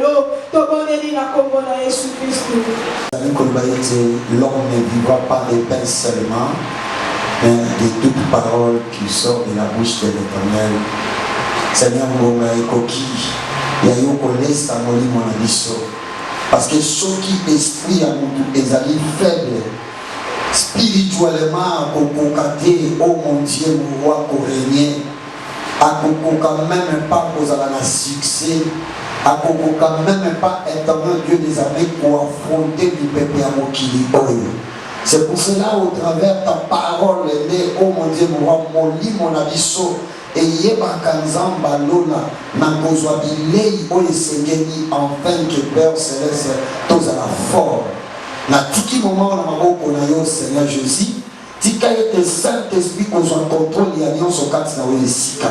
lelo toboneli na kombo na Yesu Kristo. L'homme ne vivra pas de pain seulement, mais de toute parole qui sort de la bouche de l'Éternel. Seigneur Ngoma Ekoki, Yayo Kolesa Molimo na biso. Parce que ceux qui esprit à nous ezali faible spirituellement kokokate, oh mon Dieu, mon roi régner, akokoka même pas posala na succès, akokoka même pas éternel Dieu des armées pour affronter du peuple à mokili oyo. C'est pour cela au travers ta parole, oh mon Dieu, mon roi, molimo na biso. Et yebaka nzamba lola na kozwa bilei oyo esengeli enfin que Père Céleste tozala fort na tiki moment na maboko na yo Seigneur Jésus tika ete Saint-Esprit kozwa contrôle ya nyonso kati na oyo esika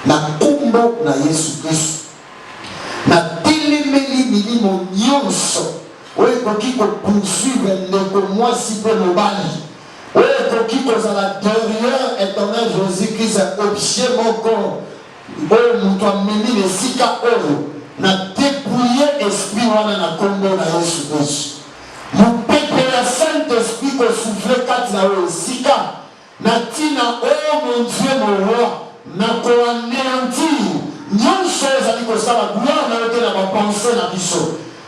na kombo na Yesu Kristo na telemeli milimo nyonso oyo ekoki kopoursuivre ndeko mwasi mpe mobali. Oui, pour qui vous à l'intérieur, éternel Jésus-Christ, objet mon corps, oh, nous t'avons mis les sika oro, n'a dépouillé esprit, on a combo na Yesu Christ. Nous pète le Saint-Esprit que souffle quatre na oro sika, n'a tina, oh mon Dieu, mon roi, n'a qu'on anéantir, non chose à dire que ça va gloire n'a été dans ma pensée na biso,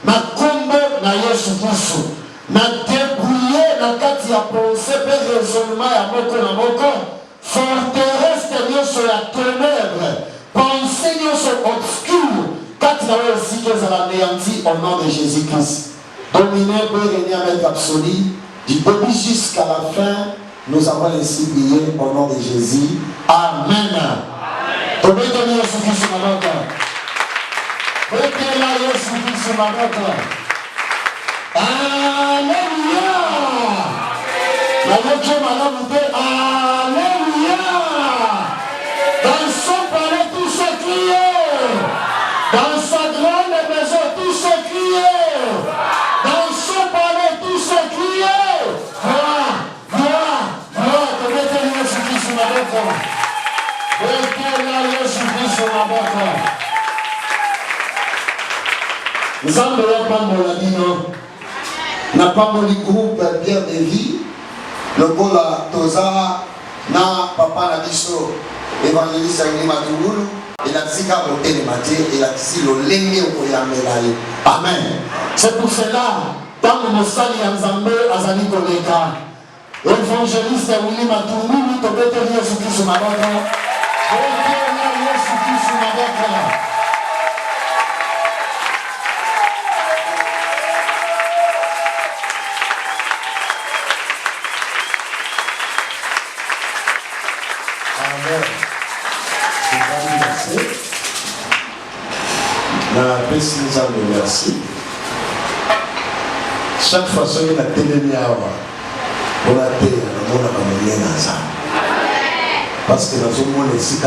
n'a combo na Yesu Christ. Na débrouillé na kati ya pensée pe raisonnement ya moko na moko forteresse nyonso ya ténèbres pensée nyonso obscure kati na oyo esika ezala anéanti au nom de Jésus-Christ. Dominé pe régner avec absolu du début jusqu'à la fin. Nous avons ainsi prié au nom de Jésus. Amen. Amen. Yesu Kristo mabaka. Wekela Yesu Kristo mabaka. Alléluia. Alléluia. Dans son palais, tout se criait. Dans sa grande maison, tout se criait. Dans son palais, tout se criait. Gloire, gloire, gloire. Mettez Yesu Kristo maboko. Mettez Yesu Kristo maboko. Nzambe yapambola bino. N'a pas mon groupe Pierre de Vie, le Bola Toza, na papa na biso, évangéliste Aïni Matouloulou, et la tika moté de maté, et la tisi le lengue au Yamelaye. Amen. C'est pour cela, tant que nous saluons Nzambe Azali Koleka, évangéliste Aïni Matouloulou, tu peux te dire ce qui se m'a donné. Merci. Chaque fois que la télé pour la télé, parce que dans ce monde, c'est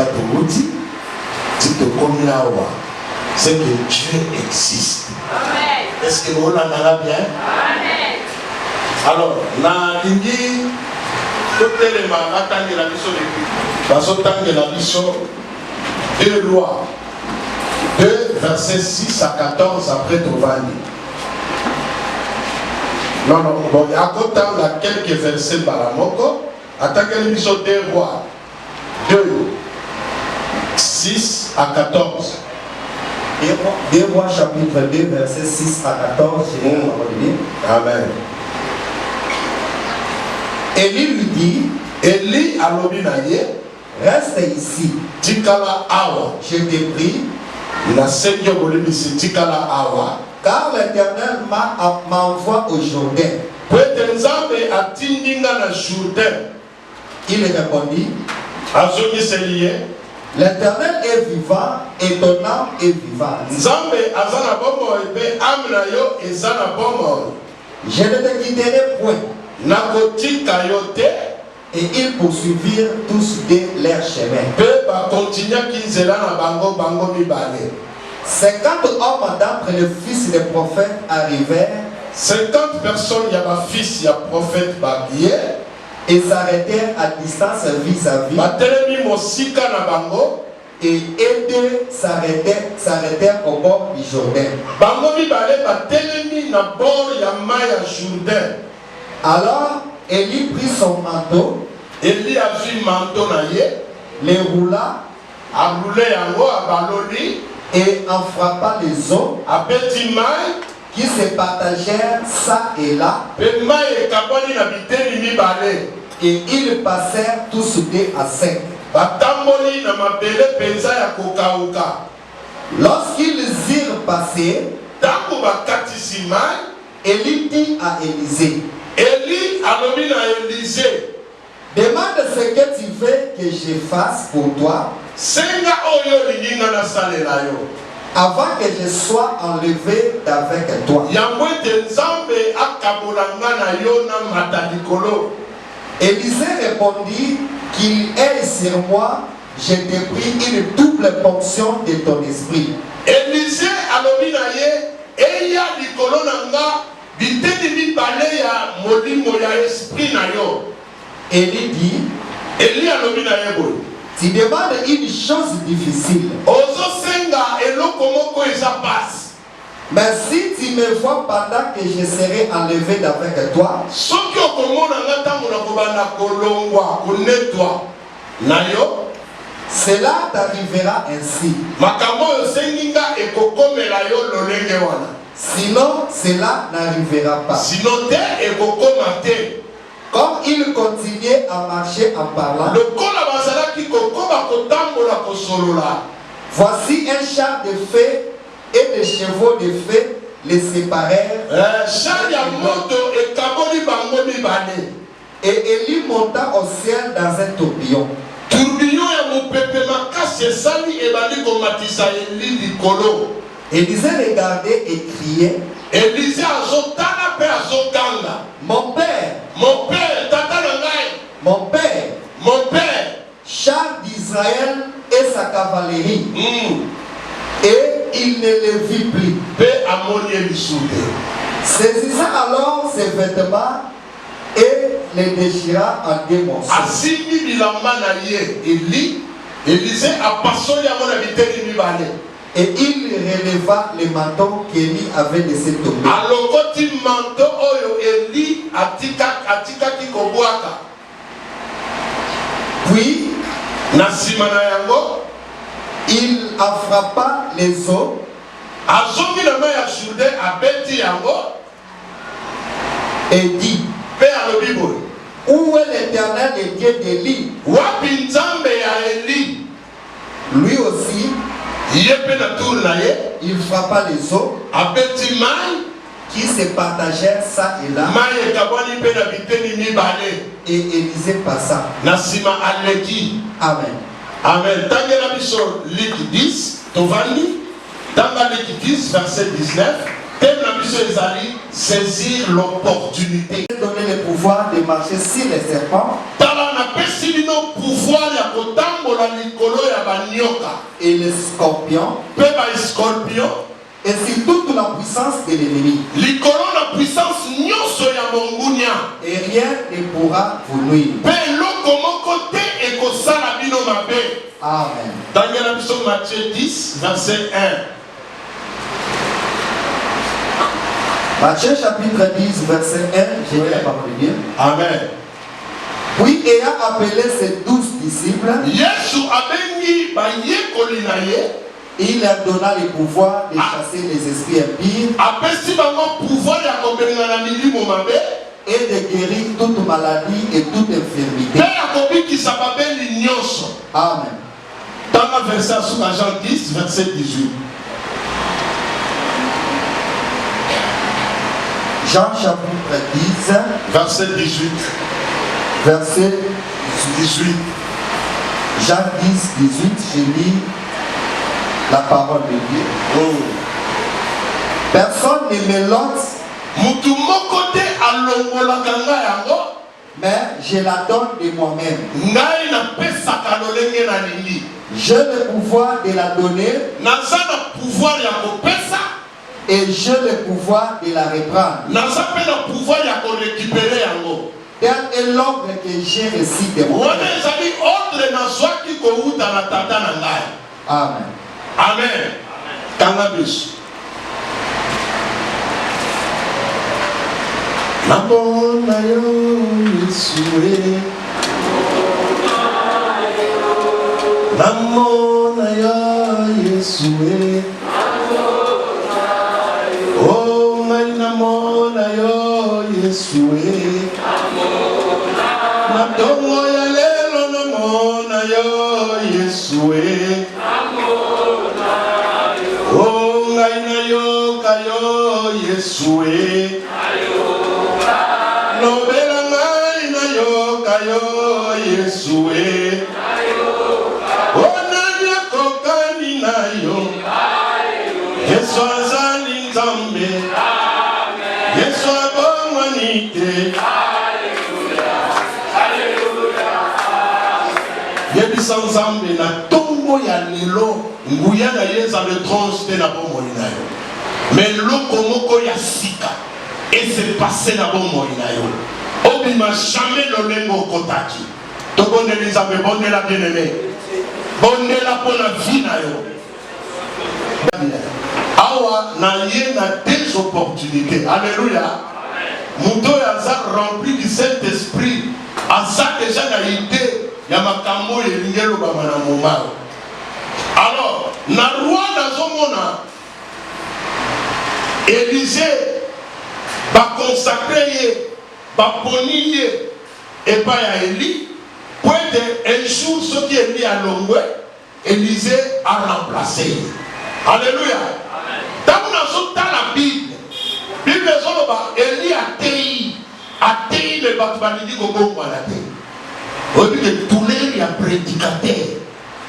que Dieu existe. Est-ce que nous l'avons bien? Alors, la ligne, toute les mains, la mission, 2 lois. 2 versets 6 à 14 après Tovani. Non, bon, à côté il y a quelques versets par la moko. Attaquez l'émission 2 rois. 2, 6 à 14. 2 rois chapitre 2 versets 6 à 14. Amen. Élie lui dit, Élie a l'obinaye, reste ici. Tikala awa, Je t'ai pris. Car l'Éternel m'envoie au Jourdain. Il répondit, l'Éternel est vivant et ton âme est vivante. Je ne te quitterai point. Et ils poursuivirent tous de leur chemin. 50 hommes d'après le fils des prophètes arrivèrent. 50 personnes, il y a ma fils, il y a prophète Babier. Et s'arrêtèrent à distance vis-à-vis. Et eux deux s'arrêtèrent au bord du Jourdain. Alors Élie prit son manteau, les roula et en frappa les eaux qui se partagèrent ça et là. Et ils passèrent tous deux à sec. Lorsqu'ils eurent passé, Élie dit à Élisée, demande ce que tu veux que je fasse pour toi avant que je sois enlevé d'avec toi. Élisée répondit qu'il est sur moi, je te prie une double portion de ton esprit. Élisée alobinaye eya likolo nanga biteni bibale ya molimo ya esprit na yo. Élie dit, Élie alobinaye boy. Tu demandes une chose difficile. Ozo senga eloko moko eza passe. Mais si tu me vois pendant que je serai enlevé d'avec toi, soki okomona nga ntango na kobanda kolongwa konetwa na yo, cela t'arrivera ainsi. Makambo oyo osengi nga ekokomela yo lolenge wana. Sinon, cela n'arrivera pas. Sinon te ekokoma te. Comme il continuait à marcher en parlant, voici un char de feu et des chevaux de feu les séparèrent. Et Élie monta au ciel dans un tourbillon. Élisée regardait et criait, mon père, mon père, tata nangai, mon père, mon père, char d'Israël et sa cavalerie. Et il ne le vit plus. Saisissant alors ses vêtements et les déchira en deux morceaux. Et il releva les manteaux qu'Élie avait laissé tomber. Puis, il en frappa les eaux. Et dit, où est l'Éternel, le Dieu d'Élie? Lui aussi, il frappa les eaux qui se partagèrent ça et là. Et Élisée passa. Amen. Amen. Tangela biso Luc 10, Tovani, Tanga Luc 10, verset 19. Thème la biso ezali saisir l'opportunité. Donner le pouvoir de marcher sur les serpents. Tala na pesi bino pouvoir ya kotambola likolo ya banyoka. Et les scorpions. Pe ba scorpion. Et sur toute la puissance de l'ennemi. Likolo la puissance nyonso ya mongunya. Et rien ne pourra vous nuire. Pe loko moko te ekosala bino mabe. Amen. Tangela biso Matthieu 10, verset 1. Matthieu chapitre 10, verset 1, j'ai dit la parole de Dieu. Amen. Puis ayant appelé ses 12 disciples, il leur donna le pouvoir de chasser les esprits impies et de guérir toute maladie et toute infirmité. Amen. Dans le verset sous Jean 10, verset 18. Jean chapitre 10, verset 18. Verset 18. Jean 10, 18, je lis la parole de Dieu. Oh. Personne ne me l'ôte, mais je la donne de moi-même. J'ai le pouvoir de la donner et j'ai le pouvoir de la reprendre. Tel est l'ordre que j'ai reçu de moi. Amen. Amen. Cannabis. Namona yo Yesue. Namona yo Yesue. Oh my namona yo Yesue. Natongo ya lelo namona yo Yesue. Oh ngai na yo kayo Yesue. Nobela ngai na yo kayo Yesue. Oh nanya kokani na yo. Yesu azali nzambe. Yesu abongwanite. Yebisa nzambe na tongo ya lelo nguya na yeza le tranche te na bomoi na yo. Mais loko moko ya sika et c'est passé na bomoi na yo. Obima jamais lolengo kotaki. Tobonde nzambe bonde la bien-aimé. Bonde la pona vie na yo. Awa na ye na des opportunités. Alléluia. Muto ya za rempli du Saint-Esprit. Asa déjà na idée. Ya makambo elingelo ba mana moma. Alors, na roi nazomona Élisée ba consacré ye, ba poni ye et pas ya Élie. Pour être un jour ce qui est mis à l'ongwe, Élisée a remplacé. Alléluia. Tant qu'on a la Bible, Bible zoloba Élie a tei le batbalidi gogo la tei. On dit que tous les prédicateurs,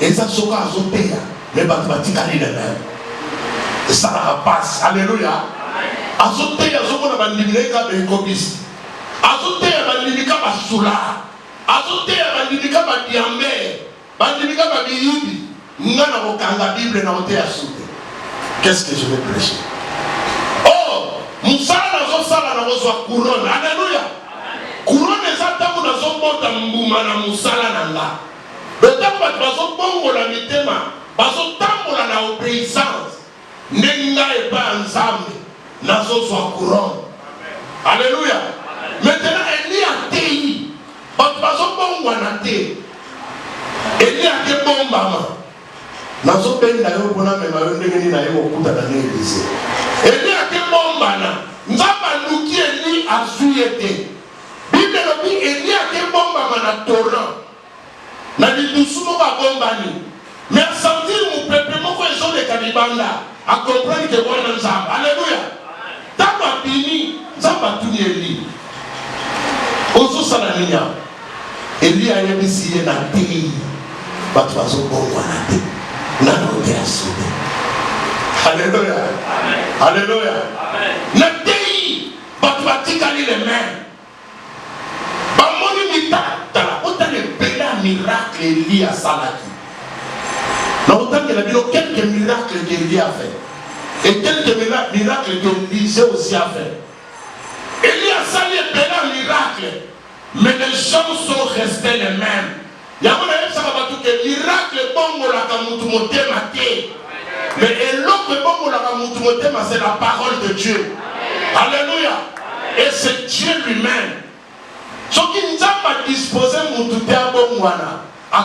et ça se passe au terre, les mathématiques à l'île même. Et ça passe, alléluia. À ce terre, à ce qu'on a bandimé comme un copiste. À ce terre, bandimé comme un soula. À ce terre, bandimé comme un diamé. Bandimé comme un biyubi. Nous n'avons qu'un Bible dans le terre. Qu'est-ce que je vais prêcher? Oh, Moussa n'a pas couronne, alléluia. Couronne ezatamu na zobota mbuma na musala na nga. Betako batu bazobongola mitema, bazotambola na obéissance. Nenga eba nzambe nazozwa couronne. Alléluia. Maintenant Élie a tei, batu bazobongwa na te. Élie a ke bombama. Nazobenda yo pona mema yo ndenge ni na yo okuta na Élisée. Élie a ke bombana. Nzamba luki Élie azuyete. Bible lobi Élie a ke bomba mana torrent. Na lidusumo ba bombani. Mais à sentir mon peuple moko ezo de kanibanda a comprendre que bon nzamba. Alléluia. Taba bini nzamba tuni Élie. Ozo salaminya. Élie a yebisi ye na tei. Batu bazo bomba na tei. Na note asube. Alléluia. Alléluia. Na tei batu batikali les mains. Autant de belles miracles Élie a salaki. Autant que quelques miracles qu'Élie a fait. Et quelques miracles qu'Élisée aussi a fait. Élie a sali de belles miracles. Mais les gens sont restés les mêmes. Il y a un miracle bon la kamutumote maté. Mais l'autre bon la kamutumote c'est la parole de Dieu. Alléluia. Et c'est Dieu lui-même. Ce qui nous a disposé à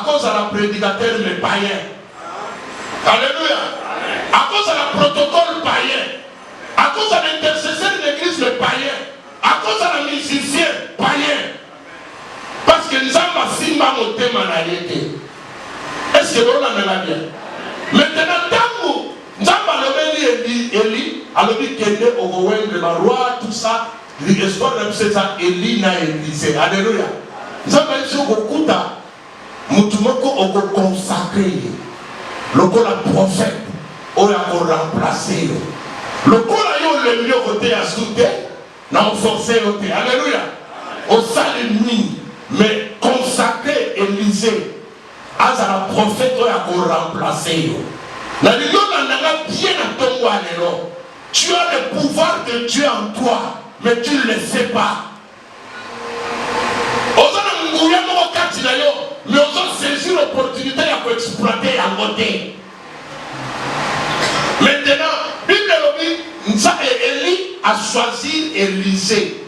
cause de la prédicateur mais païen. Alléluia. À cause de la protocole païen. À cause de l'intercesseur de l'église le païen. À cause de la musicien païen. Parce que nous avons simba moté manayete. Est-ce que vous l'avez bien? Maintenant, tant nous avons Élie, alors qu'il est au Gouvernement, le roi, tout ça. L'histoire de ça, Élie na Élisée. Alléluia. Nous avons dit que Moutumoko a consacré. Le col a prophète. On a remplacé. Le col a eu le mieux côté à souter. N'a forcé au thé. Alléluia. Au salut nuit. Mais consacré Élisée. À la prophète, on a remplacé. N'a dit bien à ton walero. Tu as le pouvoir de Dieu en toi. Mais tu ne le sais pas. Mais on a saisi l'opportunité pour exploiter à côté. Maintenant, Bible Élie a choisi Élisée.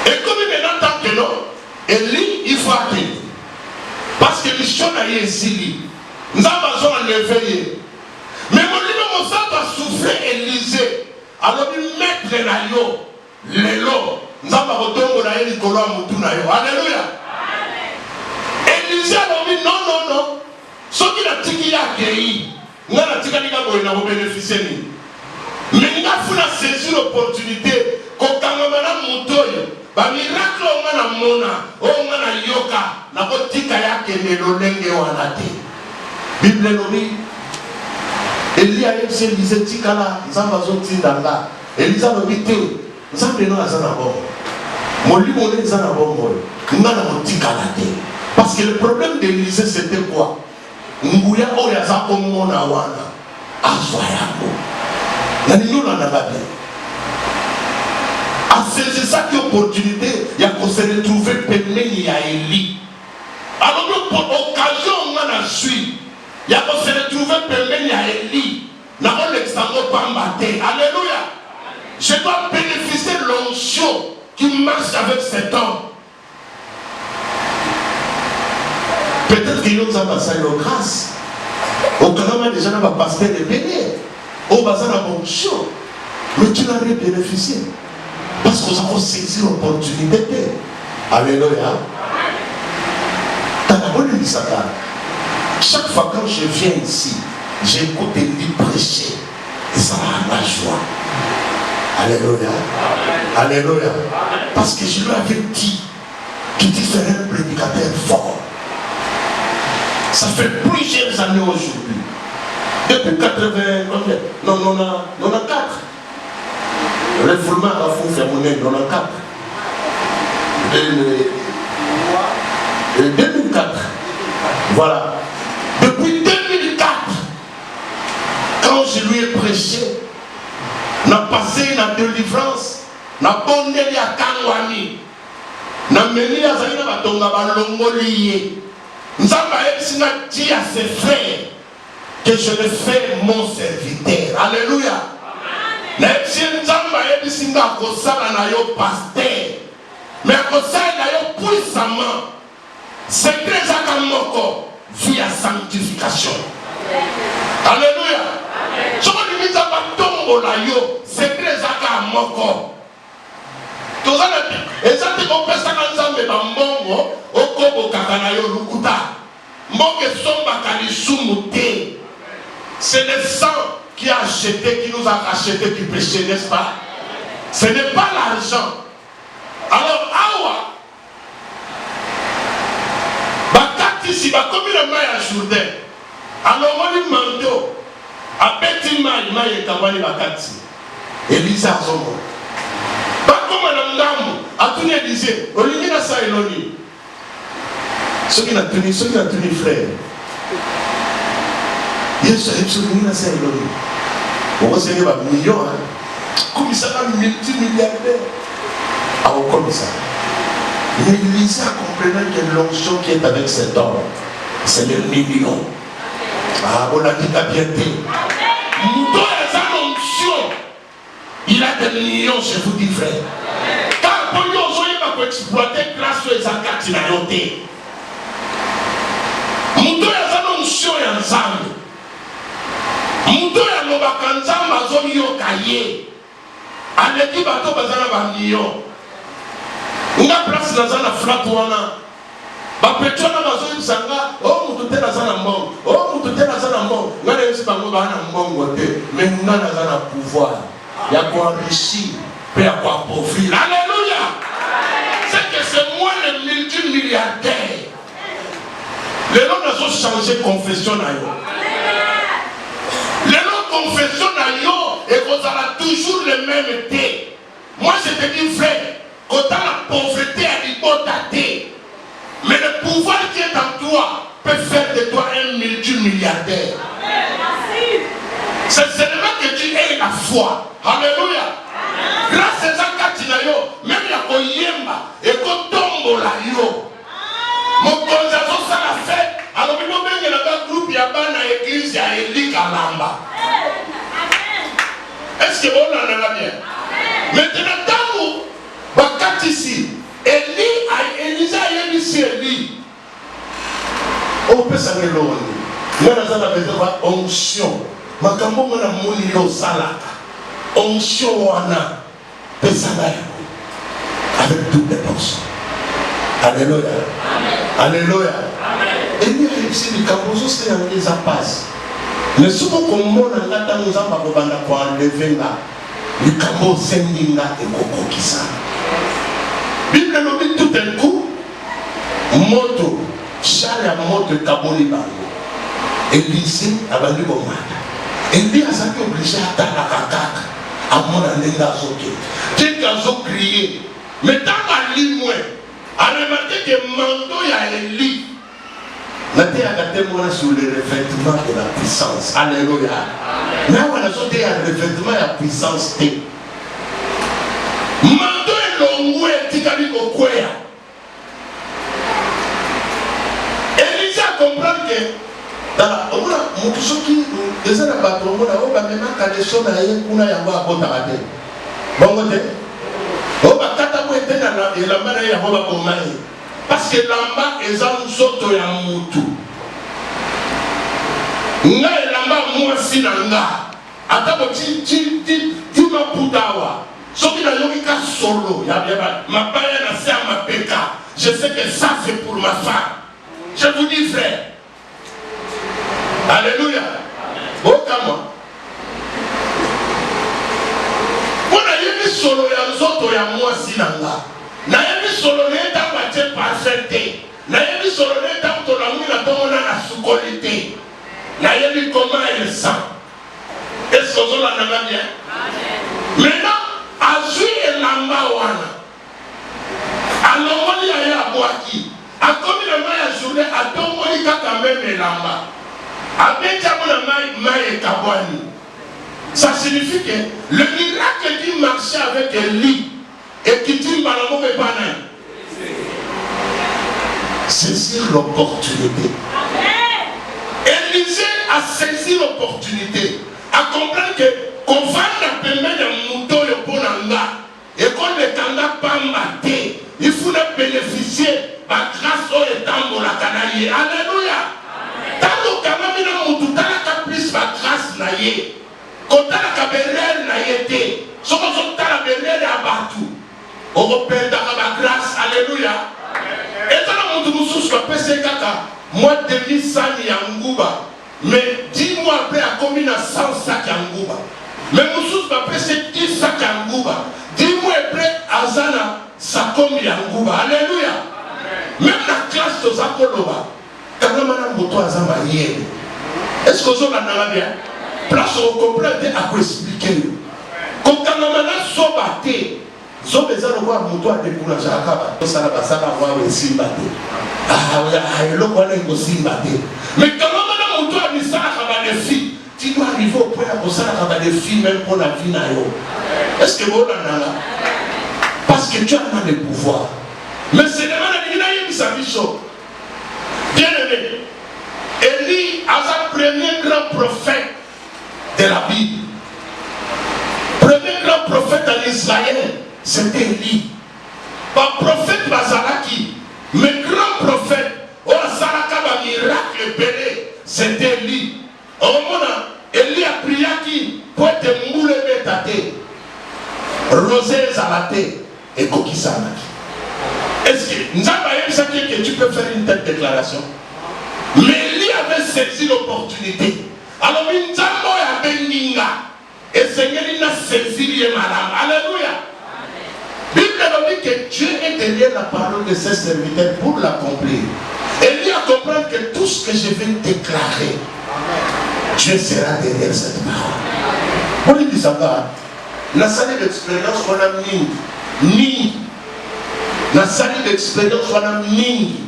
Et comme maintenant, tant que non, Élie, il faut attendre. Parce que mission a été ici. Nous avons besoin de l'éveiller. Mais mon livre, mon a soufflé Élisée. Alors, il mettre la yo, l'élo. Nous avons retourné à l'école à Moutunayo. Alléluia. Élisée a dit non, non. Ce qui a dit accueilli, nous avons bénéficié. Mais nous avons saisi l'opportunité qu'on a monté. Ba miracle on a mona, on a yoka, na botika yake nelolenge wanate. Bible nomi. Elia yese disait tikala, nzamba zoti ndanga. Elisa nomi te, nzambe no azana bon. Moli mole azana bon mole. Ngana motikala te. Parce que le problème d'Élisée c'était quoi? Nguya oya za omona wana. Azwa yako. Na ninyo na ngabe. C'est ça qui est l'opportunité, il y a qu'on se retrouver pénétré à Élie. Alors, pour occasion, on a suivi. Il y a qu'on se retrouver pénétré à Élie. Nous avons l'extérieur pas maté. Alléluia. Je dois bénéficier de l'onction qui marche avec cet homme. Peut-être qu'il y a une grâce. Au Canada, déjà, on va passer des bénis. Au bazar, on a une onction. Mais tu n'as rien bénéficié. Parce que nous avons saisi l'opportunité. Alléluia. Chaque fois quand je viens ici, j'écoute Élie prêcher. Et ça m'a la joie. Alléluia. Alléluia. Parce que je lui avais dit que tu serais un prédicateur fort. Ça fait plusieurs années aujourd'hui. Depuis 94. Le refoulement a fait mon nez dans le 4. 2004. Voilà. Depuis 2004, quand je lui ai prêché, on a passé une délivrance, on a bondé à Kangwani, on a mené à Zaina Batonga Balongolié. Nous avons dit à ses frères que je le fais mon serviteur. Alléluia. Mais si nous avons dit que ça na yo pasteur, mais que ça na yo puissamment, c'est très akamoko via sanctification. Alléluia. Ce qu'on dit à batongo na yo, c'est très akamoko. Tout ça et ça te compte ça quand ça me bambongo, okobo kakana yo lukuta, moke somba kalisumote. C'est le sang qui a acheté, qui nous a racheté du péché, n'est-ce pas? Ce n'est pas l'argent. Alors, awa, bakati si bakomi le maille à Jourdain, alors on lui manteau, à petit maille et kamani bakati, Elisa Zomo. Bakoma na ngamu, à tout Élysée, on lui dit na sa eloni. Ceux qui n'ont tenu frère. Yesu a na sa eloni. On se dit millions, comme ça, multimilliardaire. Alors, comme ça. Mais Lisa comprenait que l'onction qui est avec cet homme, c'est le million. Ah, on a dit la piété. Il a des millions, je vous dis, frère. Car pour nous, on va exploiter grâce aux actes qu'il a notés. Nous avons une onction ensemble. Muto ya lobaka nzamba azomi yo kaye aleki bato bazana bamillion nga place nazana flat wana bapetro na bazoyebisanga o mutu te naza na mbongo o mutu te naza na mbongo nga nayebisi bango baa na mbongo te mais nga naza na pouvoir ya koenrichir mpe ya koappauvrir. Alléluia. C'est que c'est moi le multimilliardaire. Lelo nazochanger confession na yo. Confession à yo et qu'on a toujours le même thé. Moi je te dis frère, quand la pauvreté a l'hypothèque, mais le pouvoir qui est en toi peut faire de toi un multimilliardaire. C'est seulement que tu aies la foi. Alléluia. Grâce à ça, même la koyemba et qu'on tombe la yo. Mon conseil, ça la fait. Alors, il y a un groupe qui a une église à Élie Kalamba. Est-ce que vous l'avez bien? Maintenant, quand vous, bakati ici, Élisa a ici Élie. On peut s'en aller loin. Nous avons besoin d'onction. Makambo mona moni yo salaka. Onction wana pesana avec double portion. Alléluia. Alléluia. Élie a ici le cambozo c'est un les passe. Mais souvent comme mona ngata nous avons pas banda pour enlever là. Le cambo sendinga et koko kisa. Bible nous dit tout d'un coup moto char ya moto kaboli bango. Élisée a vendu au mata. Élie a été obligé à attendre à mon anenda soke. Quelqu'un a crié. Mais tant qu'à l'imoué, a remarqué que manteau y a Élie. Maintenant, il y a témoin sur le revêtement de la puissance. Alléluia. Mais on a sauté un revêtement de la puissance. Manteau est l'ongoué, tikali kokwea. Élie a compris que mutu soki eza na bato omona oyo bamemaka leso na ye kuna yango abotaka te bongo te oyo bakata mo ete na elamba na ye yango baboma ye parce que elamba eza nzoto ya mutu nga elamba mwasi na nga ata ti maputa awa soki nayoki ka solo ya mabaya na se ya mapeka je sais que ça c'est pour ma femme. Je vous dis frère. Alléluia. Okama. Kuna yebi solo ya nzoto ya mwasi nanga. Na yebi solo neta bache parfait. Na yebi solo neta to na mwina to na sukolité. Na yebi comment elle sent. Est-ce que vous l'avez bien? Maintenant, azui elamba wana. Alongoli ya boaki. Akomi na maya journée atongoli kaka même elamba. Ça signifie que le miracle qui marchait avec Élie et qui dit saisir l'opportunité. Élisée a saisi l'opportunité, à comprendre que qu'on va la permettre de monter le bon anga et qu'on ne tende pas mater, il faut bénéficier de la grâce au étant de la canaille. Alléluia. Tango kama mina mutu talaka plus ba grâce na ye. Kotala ka berel na ye te. Soko tala berel ya batu. Oko penda ka ba grâce. Alléluia. Etala mutu mususu ka pese kaka. Moi demi sani ya nguba. Mais 10 mois après a commis na 100 sacs ya nguba. Mais mususu ka pese 10 sacs ya nguba. 10 mois après azana sa commis ya nguba. Alléluia. Même la classe de Zakoloba. Est-ce que vous avez bien? Place au complet à expliquer. Quand on a sobaté, Zobeza le voir moto à décourager à Kaba. Ça n'a pas ça à voir aussi batté. Ah oui, le collègue aussi batté. Mais quand on a moto à dire ça à des filles, tu dois arriver au point à ça à des filles même pour la vie. Est-ce que vous avez là? Parce que tu as le pouvoir. Mais c'est le mal à dire sa vie. Bien aimé, Élie a le premier grand prophète de la Bible. Premier grand prophète en Israël, c'était Élie. Pas prophète Bazalaki, mais grand prophète, oh Saraka va miracle belé, c'était Élie. Au moment Élie a prié qui pour être moulé bétaté, rosé zalaté et coquissanaki. Est-ce que nous avons que tu peux faire une telle déclaration? Mais Élie avait saisi l'opportunité. Alors, nous avons fait Ninga. Et Seigneur, il a saisi les malades. Alléluia. La Bible nous dit que Dieu est derrière la parole de ses serviteurs pour l'accomplir. Élie a compris que tout ce que je vais déclarer, Dieu sera derrière cette parole. Vous dites ça va. La salle d'expérience qu'on a mis. La salle d'expérience qu'on a mis.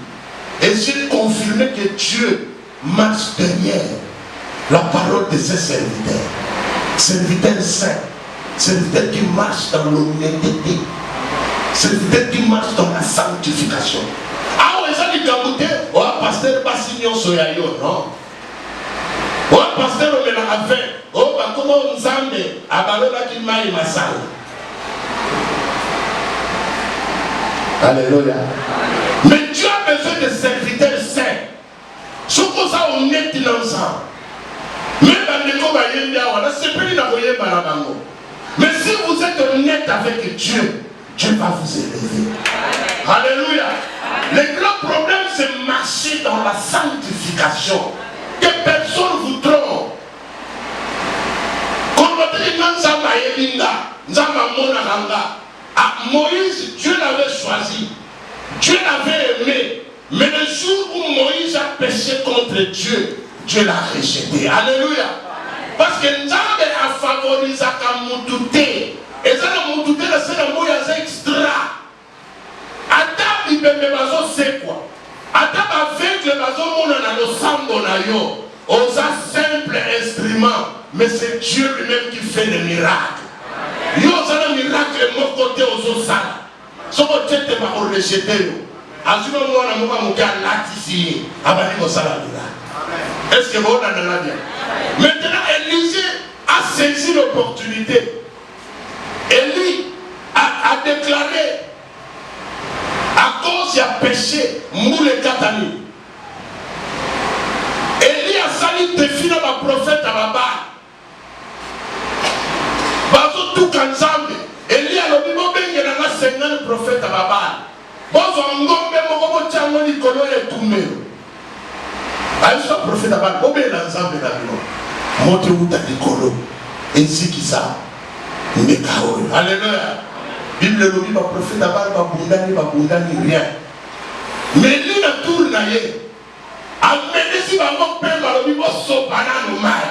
Et j'ai confirmé que Dieu marche derrière la parole de ses serviteurs. Serviteurs saints. Serviteurs qui marchent dans l'honnêteté. Serviteurs qui marchent dans la sanctification. Ah, ouais, ça dit qu'à côté, oh, pasteur Bassignon Soyayo, non. Oh, pasteur, on me l'a fait. Oh, bah, comment on s'en met? Ah, bah, là, qui m'a eu ma salle. Alléluia. Mais Dieu a besoin de serviteurs saints. Ce qu'on ça, on est ensemble. Même dans les combats, c'est plus la moyenne balabango. Mais si vous êtes honnête avec Dieu, Dieu va vous élever. Alléluia. Le grand problème, c'est marcher dans la sanctification. Que personne vous trompe. Moïse, Dieu l'avait choisi. Dieu l'avait aimé. Mais le jour où Moïse a péché contre Dieu, Dieu l'a rejeté. Alléluia. Parce que Nzambe a favorisé Kamutute. Et ça, la Mutute, c'est la moya extra. Ata ibembe bazo c'est quoi? Ata avec le bazo mona na lo sambo na yo. On a simple instrument. Mais c'est Dieu lui-même qui fait les miracles. Yo, ça le miracle, mon côté aux autres salles. Ce que tu es pas rejeté. Azuma moi, na moi, mon gars, là, ici. Abali, mon salaire. Est-ce que vous avez bien? Maintenant, Élisée a saisi l'opportunité. Élie a déclaré à cause il a péché, moule katani. Élie a sali défi dans ma prophète à ma barre. Bazo tout kanzambe. Élie a l'objet de la Seigneur le prophète à ma barre. Bazo ngombe mokobo chango ni kolo et tourné. Aïssa prophète à barre. Obé l'ensemble de la vie. Montre où t'as dit kolo. Ainsi qui ça. Alléluia. Bible le dit, ma prophète à barre, ma bundani, rien. Mais lui la tour naïe. Amenez si ma mon père m'a dit, moi, so banane mai.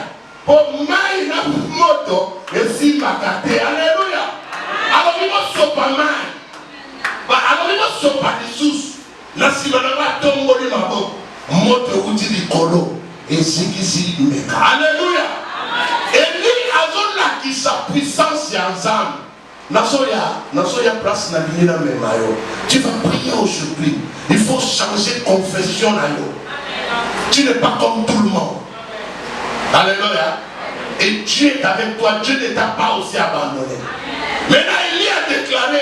Pour mai na moto, et si ma carte. Alléluia. Alors, il va so banane. Alors, il va so panisous. Na si ma n'a tombe de ma boque. Moto ou dit kolo. Et si qui si meka. Alléluia. Et lui, a qui sa puissance est ensemble. Nasoya place na bimina memayo. Tu vas prier aujourd'hui. Il faut changer de confession na yo. Tu n'es pas comme tout le monde. Alléluia. Et Dieu est avec toi. Dieu ne t'a pas aussi abandonné. Maintenant, Élie a déclaré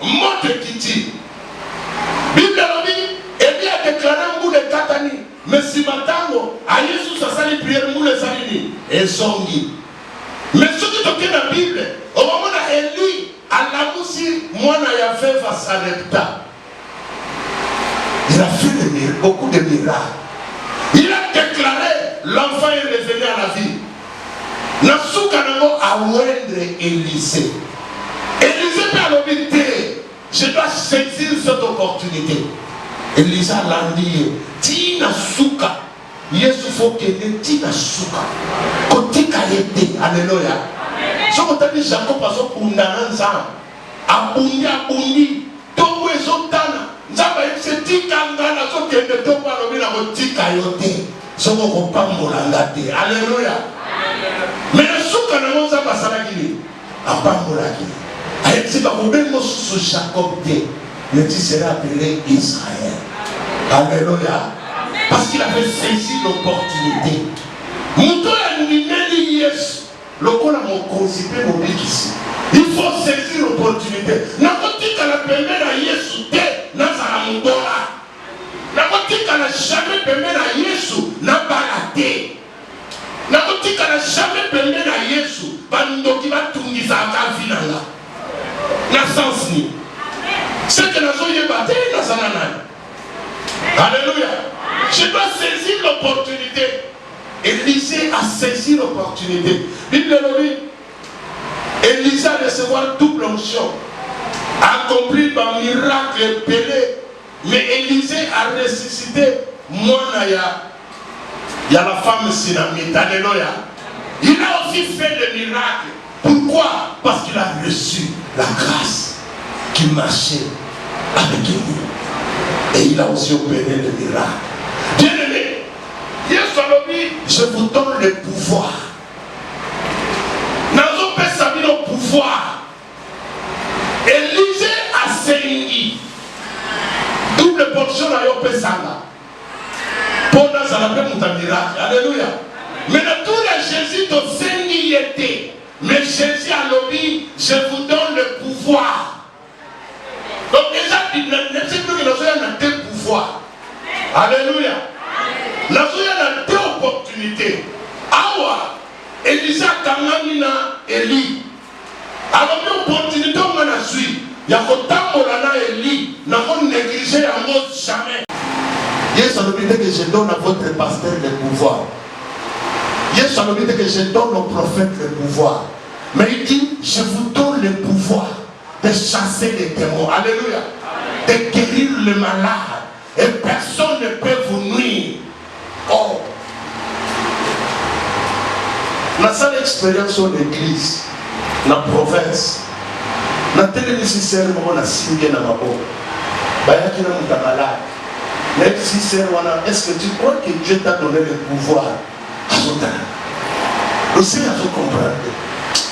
Monte Kiti. Bible dit, Élie a déclaré Moule Katani. Mais si matango, à Jésus, ça s'est prière Moule Salini. Et Songi. Mais ce qui est dans la Bible, au moment où Élie a la moussi, moi, il a fait face à l'État. Il a fait beaucoup de miracles. Il a déclaré l'enfant est revenu à la vie. Nasukanamo a wendre Élisée. Élisée a l'obité. Je dois saisir cette opportunité. Élisée l'a dit, Tina Souka. Yesu faut que Tina Souka. Côté Kayete. Alléluia. Ce qu'on t'a dit, Jacob, parce que pour Nananza, Abundi, Togo et Zotana. Nzamba c'est tikangana so kende to pa lobi na kotika yote so ko pa molanga te. Alléluia. Mais suka na monza basala kili apambola kili ayeti ba kobengo so Jacob te mais tu seras appelé Israël. Alléluia. Parce qu'il avait saisi l'opportunité. Muto ya nimeli Yesu lokola mo consiper mo bikisi. Il faut saisir l'opportunité. Na kotika la pembela Yesu te. Nakotika na jamais pembe na Yesu na balate. Nakotika na jamais pembe na Yesu bandoki batungisa akavinanga. Na sens ni. C'est que nazo yebate na sanana. Alléluia. Je dois saisir l'opportunité. Élisée a saisi l'opportunité. Bible dit Élisée a recevoir double onction. Accompli par miracle pelé. Mais Élisée a ressuscité. Moi, il y a la femme Sinamite. Alléluia. Il a aussi fait des miracles. Pourquoi? Parce qu'il a reçu la grâce qui marchait avec lui. Et il a aussi opéré des miracles. Bien-aimé, je vous donne le pouvoir. Nazo Pesabino le pouvoir. Élisée a saisi. Double portion à Yopesanga. Pendant ça, la paix est un miracle. Alléluia. Mais dit, je vous donne le pouvoir. Donc déjà, c'est plus que nous avons deux pouvoirs. Alléluia. Nous avons deux opportunités. Awa, Élisa Kangamina, Eli. Alors, l'opportunité, on a suivi. Il y a autant de Eli, nous avons négligé un mot jamais. Yes, on a dit que je donne à votre pasteur le pouvoir. Yes, on a dit que je donne au prophète le pouvoir. Mais il dit, je vous donne le pouvoir de chasser les démons. Alléluia. De guérir le malade. Et personne ne peut vous nuire. Oh. Dans cette expérience de l'église, dans la province, dans tel nécessaire moment, on a signé dans ma peau. Est-ce que tu crois que Dieu t'a donné le pouvoir? Le Seigneur se comprend.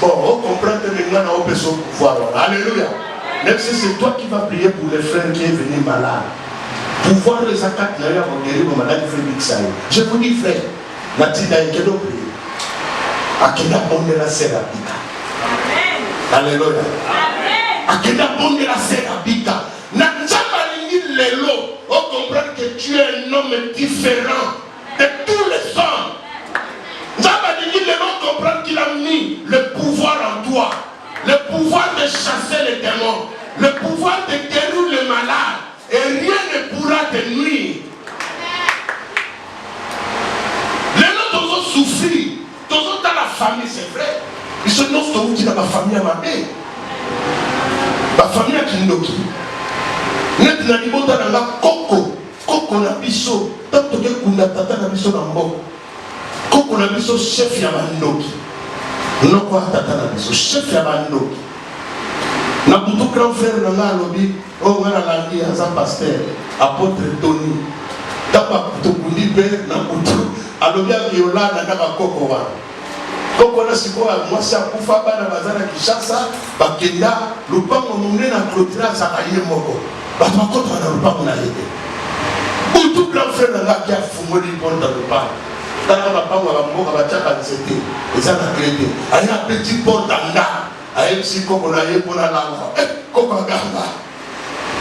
Bon, on comprend que maintenant on peut son pouvoir. Alléluia. Même si c'est toi qui vas prier pour les frères qui est venu malade. Pouvoir les attaques, là, on guérir le malade qui fait mixer. Je vous dis, frère, Natina et Kedo prier. Akeda bonne la serabika. Alléluia. Akeda bonne la serabika. Nanjamalingi lelo. On comprend que tu es un homme différent de tous les hommes. Nanjamalingi lelo comprend qu'il a mis le pouvoir en toi. Le pouvoir de chasser les démons. Le pouvoir de guérir les malades. Et rien ne pourra te nuire. Les autres ont souffert. Tous dans la famille, c'est vrai. Ils sont dans ma famille à ma mère. Ma famille à Kindoki. Net na libota na nga koko. Koko na biso. Tanto ke kunda tata na biso na mbo. Koko na biso chef ya mandoki. Noko tata na biso chef ya mandoki. Na butu grand frère na nga lobi. Oh ngana landi aza pasteur. Apôtre Tony. Tapa butu kundi pe na butu. Alobia viola na kaka koko wa. Koko na sikoa mwasi akufa bana bazana Kishasa bakenda lupango munene na clôture sakaye moko. Bato bakota na lupango na yede. Butu grand frère na nga kia fungoli ponta lupango. Tana bapango ba mboka bachaka nzete. Eza na krede. Aya petit porte nga. Aya si koko na ye pona langa. Koko gamba.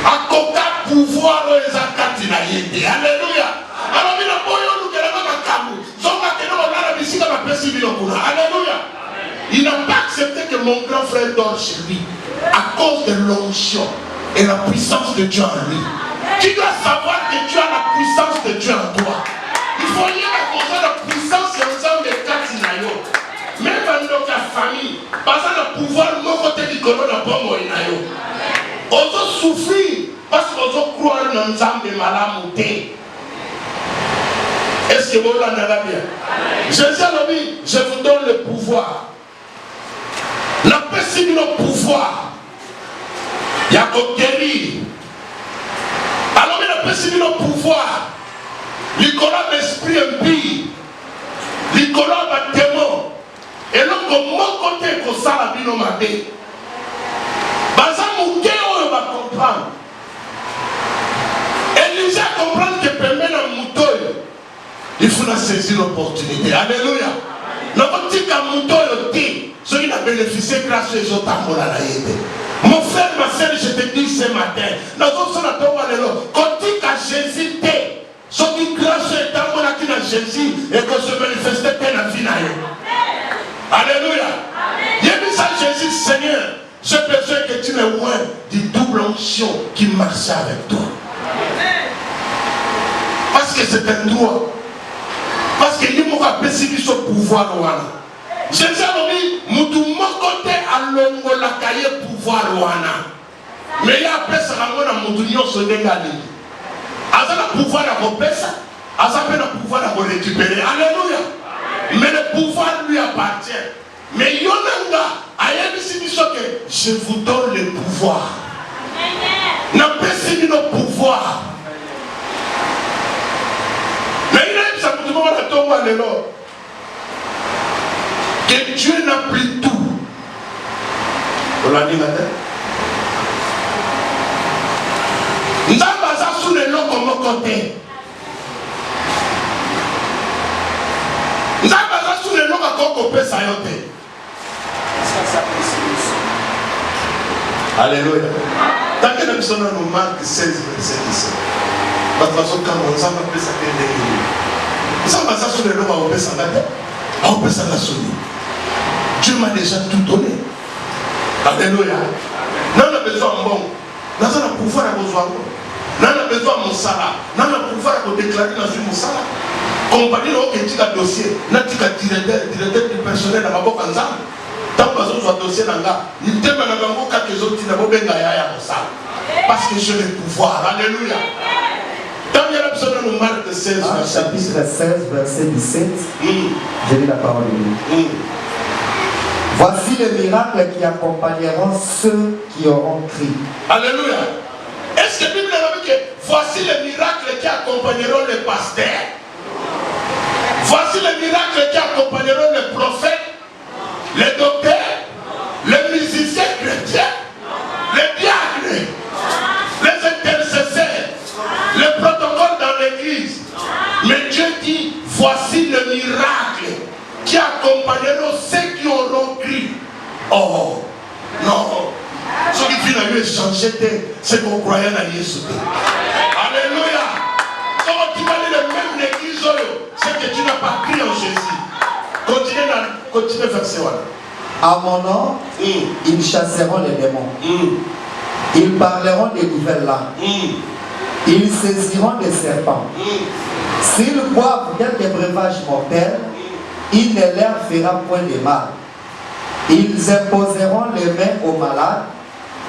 Akoka pouvoir eza kati na yede. Alléluia. Alors il a Alléluia. Il n'a pas accepté que mon grand frère dort chez lui à cause de l'onction et la puissance de Dieu en lui. Tu dois savoir que tu as la puissance de Dieu en toi. Il faut rien à cause de la puissance ensemble de Katinayo. Même dans notre famille, parce que le pouvoir de mon côté du colon n'a pas moyen. On doit souffrir parce qu'on doit croire dans l'ensemble de malamouté. Est-ce que vous l'avez bien? Jésus a dit, je vous donne le pouvoir. La personne le pouvoir. Il y a qu'au guérir. Alors, la personne le pouvoir. L'icône d'esprit impie. L'icône de démon. Et donc, mon côté, que ça la vie m'a dit. Baza mouké, on va comprendre. Élisa comprend que permet la moutoye. Il faut saisir l'opportunité. Alléluia. Mon frère, ma soeur, je te dis ce matin, quand tu as Jésus, ce qui grâce est à Jésus et que se manifeste dans la vie. Alléluia. Il y a ça, Jésus, Seigneur, j'ai besoin que tu me vois du double onction qui marche avec toi. Parce que c'est un droit. Parce que nous avons perçu ce pouvoir. Jésus a dit, nous avons côté à l'ongo la cahier pouvoir. Mais il y a après ça, nous avons se dégager. Asa le pouvoir à repérer, Asa le pouvoir à récupérer. Alléluia. Mais le pouvoir lui appartient. Mais Yonanga a dit que je vous donne le pouvoir. N'a pas perçu le pouvoir. Que Dieu n'a pris tout. On l'a dit matin. Nous avons sous les noms comme côté. Nous avons sous les noms comme côté. Alléluia. Tant que nous sommes dans Marc 16, verset 17. Parce que quand on s'en va plus à ça, ça va sur le lot, on peut s'en battre. On peut s'en assumer. Dieu m'a déjà tout donné. Alléluia. Nous avons besoin de bon. Nous avons pouvoir à besoin de bon. Nous avons besoin de mon salaire. Nous avons pouvoir à déclarer dans mon salaire. Compagnie, nous avons un dossier. Nous avons un directeur du personnel dans ma boîte en Zambie. Tant que nous avons un dossier dans la il y a quelques autres qui n'ont pas besoin de ça. Parce que j'ai le pouvoir. Alléluia. Dans le Marc 16, chapitre 16, verset 17, je lis la parole de Dieu. Voici les miracles qui accompagneront ceux qui auront cru. Alléluia. Est-ce que la Bible a dit que voici les miracles qui accompagneront les pasteurs? Voici les miracles qui accompagneront les prophètes, les docteurs, les musiciens chrétiens, les diacres, les intercesseurs, les protocoles dans l'église. Mais Dieu dit, voici le miracle qui accompagneront ceux qui auront cru. Oh, non. Ce qui finalement changé, c'est qu'on croyait en Jésus. Alléluia. Si tu vas dire le même église, c'est que tu n'as pas cru en Jésus. Continue verset 1. À mon nom, ils chasseront les démons. Ils parleront des nouvelles langues. Ils saisiront des serpents. S'ils boivent quelques breuvages mortels, il ne leur fera point de mal. Ils imposeront les mains aux malades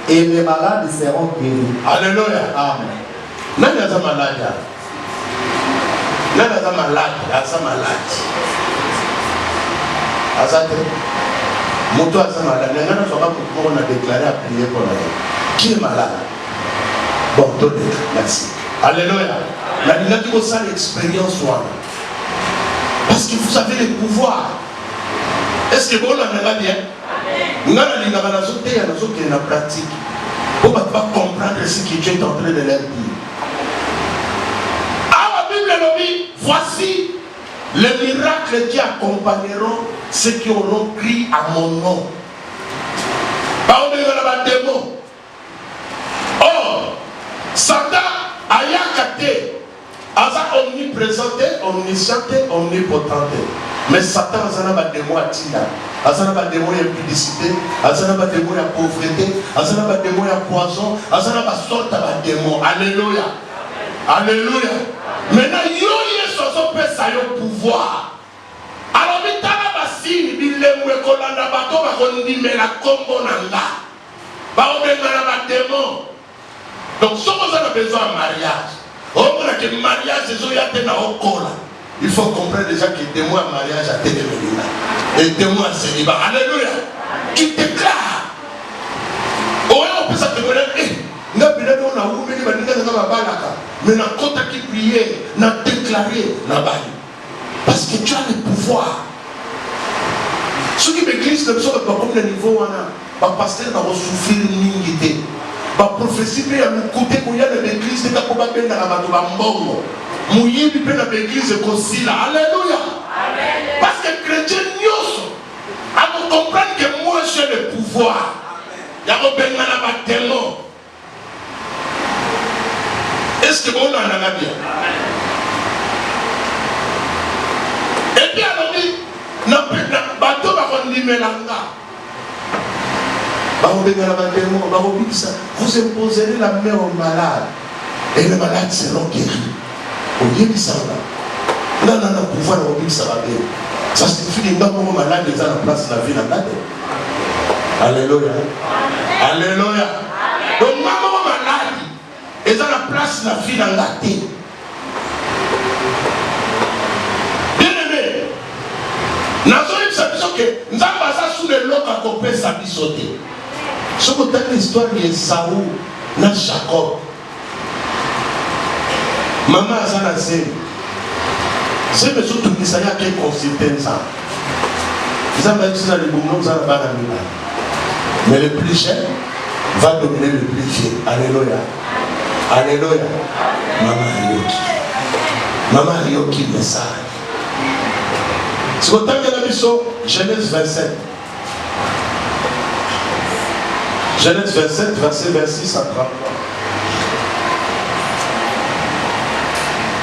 et les malades seront guéris. Alléluia. Amen. Nani aza malade? Nani aza malade? Aza malade. Aza te. Moto aza malade. Nani aza malade pour qu'on a déclaré à prier pour lui. Qui est malade? Bon, donnez. Merci. Alléluia. La Bible dit ça l'expérience soit. Parce que vous avez le pouvoir. Est-ce que vous l'avez bien? Nous avons la pratique. Pour ne pas comprendre ce que Dieu est en train de leur dire. Ah, la Bible nous dit, voici les miracles qui accompagneront ceux qui auront cru à mon nom. Par le démon. Or, Satan a yakate. Aza omniprésente, omnisciente, omnipotent. Mais Satan a un démon à Tina. Azana ba démon ya publicité, azana ba démon ya pauvreté, azana ba démon ya poison, azana ba sorte ba démon. Alléluia. Alléluia. Maintenant yo yeso peut ça yo pouvoir. Alors bitala basini bilemwe kolanda bato ba kondimela kombo nanga. Ba obenga ba démon. Donc si vous avez besoin de mariage, on a que le mariage est zoyate na okola. Il faut comprendre déjà que des mois mariage à Téléménina et des mois célibat. Alléluia. Tu déclares. Oh, on peut s'attendre. On a bien on a ouvert les bandits dans la balaka. Mais on a contacté prier, on a déclaré la balle. Parce que tu as le pouvoir. Ceux qui m'église ne sont pas comme le niveau, on a pasteur dans souffrir une unité. La prophétie peut nous coûter pour y aller à l'église de Kakoba Ben dans la Mbongo. Mouillé du père de l'église est aussi là. Alléluia. Parce que chrétien nyoso à vous comprendre que moi j'ai le pouvoir. Il y a un démon. Est-ce que vous en avez bien? Et puis alors dit, bateau va rendre melanga. Vous imposerez la main aux malades et les malades seront guéris. Au lieu de ça, là, on a pouvoir de ça va bien. Ça signifie que nous malades ils ont la place de la vie dans la tête. Alléluia. Alléluia. Donc, maman malade, ils ont la place de la vie dans la tête. Bien aimé, nous avons dit que nous avons sous le lot à couper sa bisoté. Ce que tu as l'histoire de Saoul, de Jacob. Maman a ça c'est mais surtout que ça y a quelle conséquence ça. Vous avez dit ça le bon nom, vous avez pas mais le plus cher va dominer le plus fier. Alléluia. Alléluia. Maman Yoki. Maman Yoki message. C'est autant que la mission Genèse 27. Genèse 27, verset 26 à 33.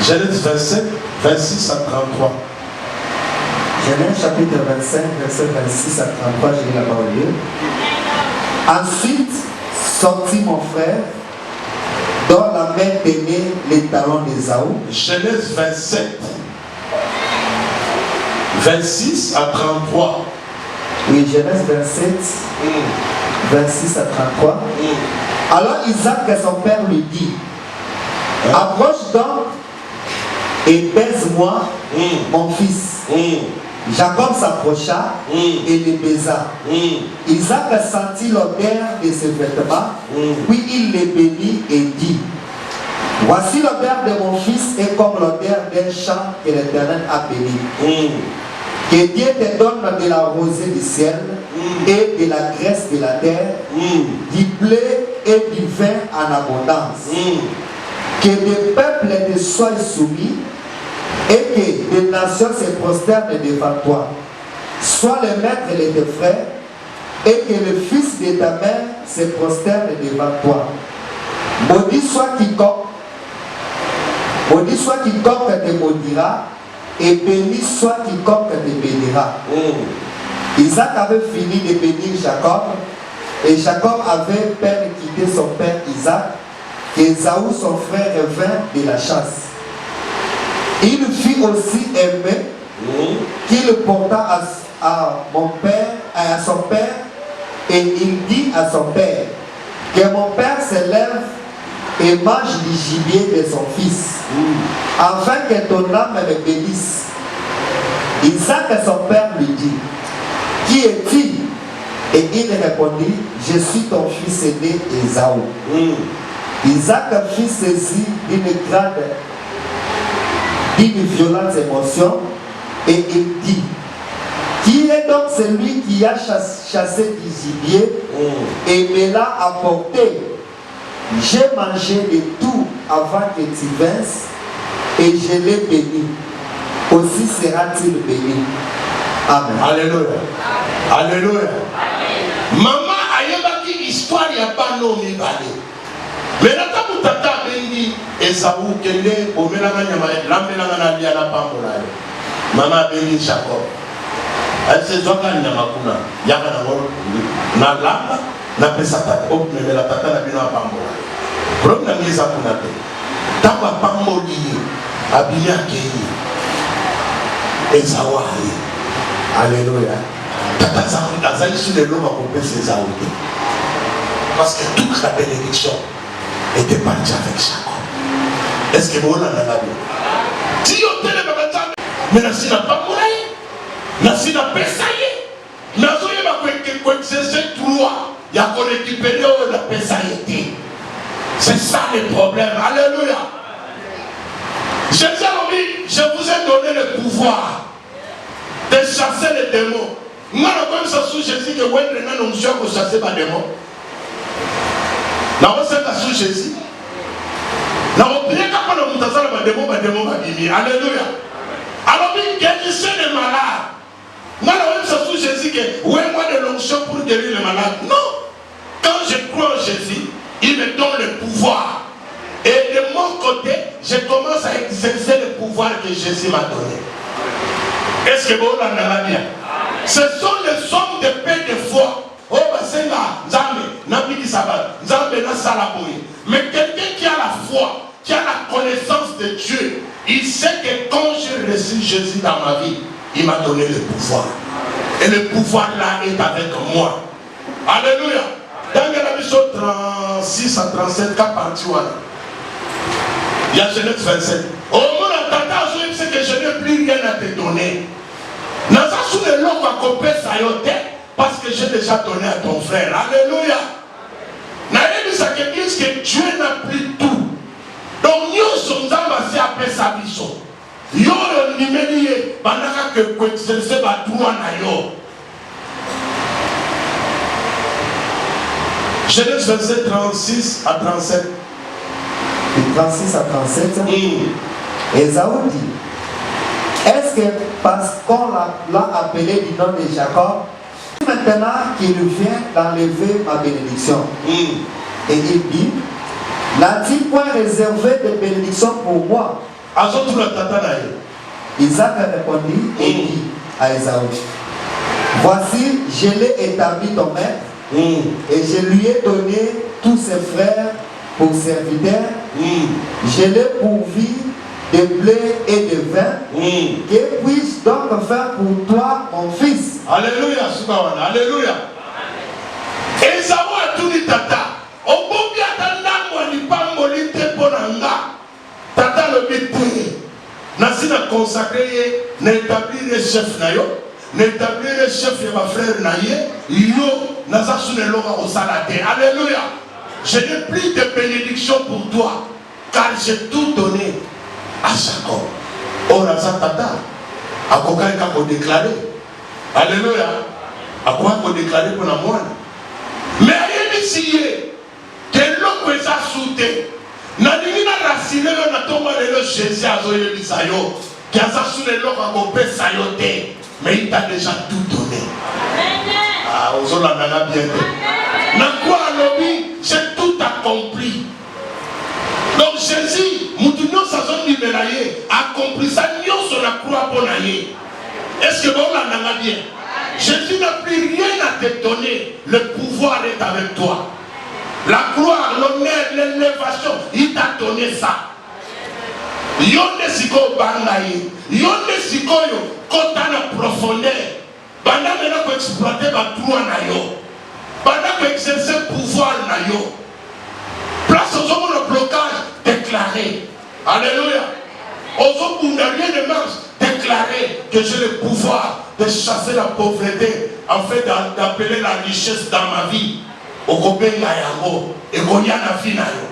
Genèse 27, 26 à 33. Genèse chapitre 25, verset 26 à 33, j'ai lu la parole de Dieu. Ensuite sortit mon frère, dont la main tenait les talons d'Ésaü. Genèse 27, 26 à 33. Oui, Genèse 27, 26 à 33. Alors Isaac, son père, lui dit, approche donc et baise-moi, mon fils. Jacob s'approcha et le baisa. Isaac sentit l'odeur de ses vêtements, puis il les bénit et dit, voici l'odeur de mon fils est comme l'odeur d'un champ que l'Éternel a béni. Que Dieu te donne de la rosée du ciel et de la graisse de la terre, du blé et du vin en abondance. Que des peuples te soient soumis et que des nations se prosternent devant toi. Sois le maître de tes frères et que le fils de ta mère se prosterne devant toi. Maudit soit quiconque te maudira et béni soit quiconque te bénira. Isaac avait fini de bénir Jacob et Jacob avait peine quitté son père Isaac. Ésaü son frère revint de la chasse. Il fut aussi aimé qu'il porta à son père et il dit à son père que mon père se lève et mange du gibier de son fils afin que ton âme le bénisse. Isaac son père lui dit, qui es-tu? Et il répondit, je suis ton fils aîné Ésaü. Isaac fut saisi d'une violente émotion et il dit, qui est donc celui qui a chassé du gibier et me l'a apporté? J'ai mangé de tout avant que tu vinsses et je l'ai béni. Aussi sera-t-il béni. Amen. Alléluia. Alléluia. Maman ayebaki histoire ya bano mibale. Mais nata mutata bengi Esaü kende omelanga nyama lambelanga na lia na pambola. Mama bengi Jacob. Ase zoka nyama kuna yaka na ngoro na lamba na pesa tata opnemela tata na bino pambola. Problème na ngeza kuna te. Tamba pamboli abiya kei. Esaü. Alléluia. Tata azali sur le loma pour pesa Esaü. Parce que toute la bénédiction était parti avec Jacob. Est-ce que vous l'avez vu? Si vous avez dit, mais si vous n'avez pas mouru, si vous n'avez pas essayé, si vous n'avez pas exercé droit, il y a qu'on récupère la pésailleté. C'est ça le problème. Alléluia. Jésus a dit, je vous ai donné le pouvoir de chasser les démons. Moi, je pense que Jésus que vous avez une onction pour chasser les démons. Na oseka sous Jésus. Na opieka kwa mtazala bademo babimi. Alléluia. Alors il guérissait les malades. Moi la sous Jésus que ouais moi de l'onction pour guérir les malades. Non. Quand je crois en Jésus, il me donne le pouvoir. Et de mon côté, je commence à exercer le pouvoir que Jésus m'a donné. Est-ce que vous l'avez bien? Ce sont les hommes de paix de foi. Oh, basenga, Nzambe, Nabiki Sabat, Nzambe na Salaboui. Mais quelqu'un qui a la foi, qui a la connaissance de Dieu, il sait que quand j'ai reçu Jésus dans ma vie, il m'a donné le pouvoir. Et le pouvoir là est avec moi. Alléluia. Dans la mission 36 à 37, qu'a parti il y a Genèse 27. Au moment où tata c'est que je n'ai plus rien à te donner. Nasa sous le long à couper sa yote. Parce que j'ai déjà donné à ton frère. Alléluia. N'allez pas que Dieu n'a plus tout. Donc nous sommes ambassadeurs après sa mission. Yo le numéro pendant que c'est le droit na yo. Genèse 27, 36 à 37. 36 à 37. Ésaü dit, est-ce que parce qu'on l'a appelé du nom de Jacob, maintenant qu'il vient d'enlever ma bénédiction. Et il dit, n'a-t-il point réservé de bénédiction pour moi? Isaac répondit et dit à Ésaü, voici, je l'ai établi ton maître, et je lui ai donné tous ses frères pour serviteurs, je l'ai pourvu de blé et de vin, que puisse donc faire pour toi mon fils? Alléluia, alléluia. Esaü a tout dit tata. Obobi atanda ni pamboli te ponanga. Tata le bitu. Nasi na consacrer, na établir le chef na yo, na établir le chef de ma frère na yo, nasa sune loka au salade. Alléluia. Je n'ai plus de bénédiction pour toi, car j'ai tout donné à Jacob. Or, à sa tata, à quoi qu'on déclaré. Alléluia. À quoi qu'on déclaré pour la moine. Mais il y a des signes que l'homme est assoudé. Nanimina racine na tomba le Jésus a zoé bisayo. Qui a assoudé l'homme à copé sayoté. Mais il t'a déjà tout donné. Ah, aux autres la nana bien. Na quoi lobby, j'ai tout accompli. Donc Jésus, Moutounio Sazon Libélaye, accompli ça, nous sur la croix pour naïe. Est-ce que bon la nana bien? Jésus n'a plus rien à te donner. Le pouvoir est avec toi. La gloire, l'honneur, l'élévation, il t'a donné ça. Yonde siko bangaye, yonde siko yo, kota na profondeur. Banda mena ko exploiter ba droit na yo. Banda ko exercer pouvoir na yo. Place aux hommes le blocage déclaré. Alléluia. Aux hommes où il n'y a rien de marche, déclaré que j'ai le pouvoir de chasser la pauvreté, en fait d'appeler la richesse dans ma vie. Au Kobenga Yango et Goya na vie na yo.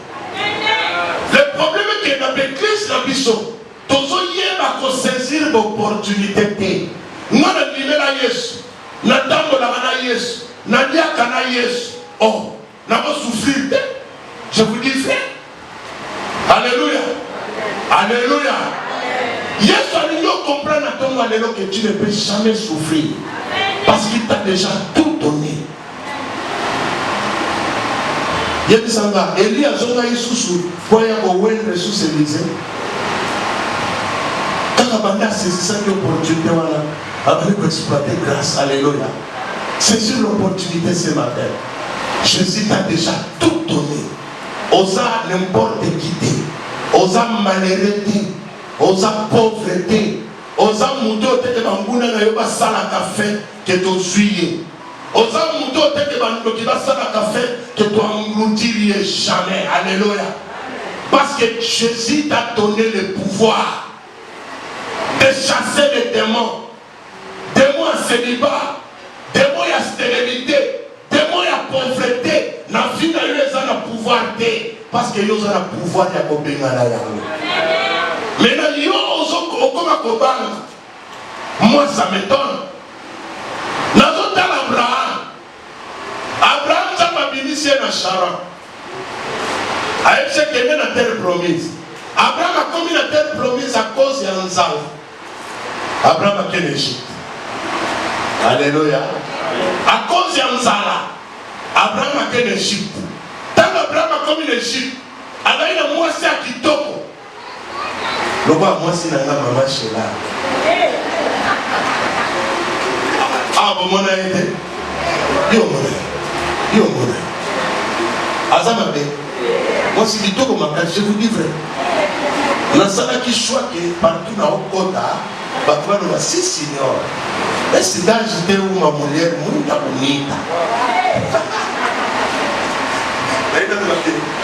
Le problème est que dans l'église na biso, tozo yeba ko saisir l'opportunité. Moi na limela Yesu, na tambo na Yesu, na liaka na Yesu. Oh, na ko souffrir. Je vous dis frère. Alléluia. Alléluia. Yesu a dit comprendre à ton alléluia que tu ne peux jamais souffrir. Parce qu'il t'a déjà tout donné. Yebisanga, Eli a zonga isusu, poya owen ressources Élysée. Quand Abanda saisi cette opportunité, voilà, avec exploiter grâce, alléluia. Saisir l'opportunité ce matin. Jésus t'a déjà tout donné. Osa n'importe qui, osa malheureté, osa pauvreté, osa mouto te bambuna na yoba sala café que tu suies. Osa mouto te bambuna qui va sala café que tu engloutir jamais. Alléluia. Parce que Jésus t'a donné le pouvoir de chasser les démons. Démons à célibat, démons à stérilité, démons à pauvreté. Na vie na yo ezana pouvoir te parce que yo ezana pouvoir ya kobenga na yango. Mais na yo ozoko okoma kobanga. Moi ça m'étonne. Nazo tala Abraham ça m'a bimisi na Charan. Aïe que na terre promise. Abraham a commis la terre promise à cause de Nzala. Abraham a quel Égypte. Alléluia. À cause de Nzala. Abraham a quel Égypte. Tant Abraham a commis l'Égypte, alors il a moissé à Kitoko. Le roi moissé n'a pas maman chez là. Ah, bon, mon aïe. Yo, mon aïe. Azamabe. Moi, si Kitoko m'a dit, je vous dis vrai. Dans ça qui choisit que partout dans le Kota, il y a 6 seniors. Et c'est là que j'étais où ma mulher, muito bonita.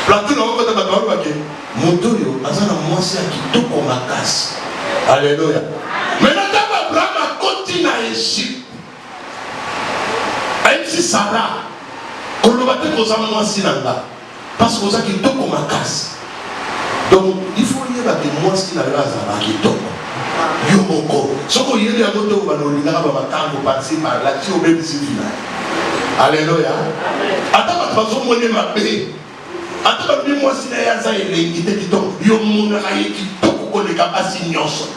Plateau na okota bato bake motoyo azana mwasi ya kitoko makasi. Alléluia. Mais nataka Abraham akoti na Égypte. Aïsi Sarah koloba te koza mwasi nanga parce que koza kitoko makasi. Donc il faut yeba que mwasi na yo azala kitoko. Yo moko soko yeli ya moto banolinga ba makambo parti par là ti obebisi vina. Alléluia. Attends, pas besoin de m'appeler. Attends, pas moi si la yaza est l'équité qui tombe. Yo mon raïe qui tombe au les capacités nyonso.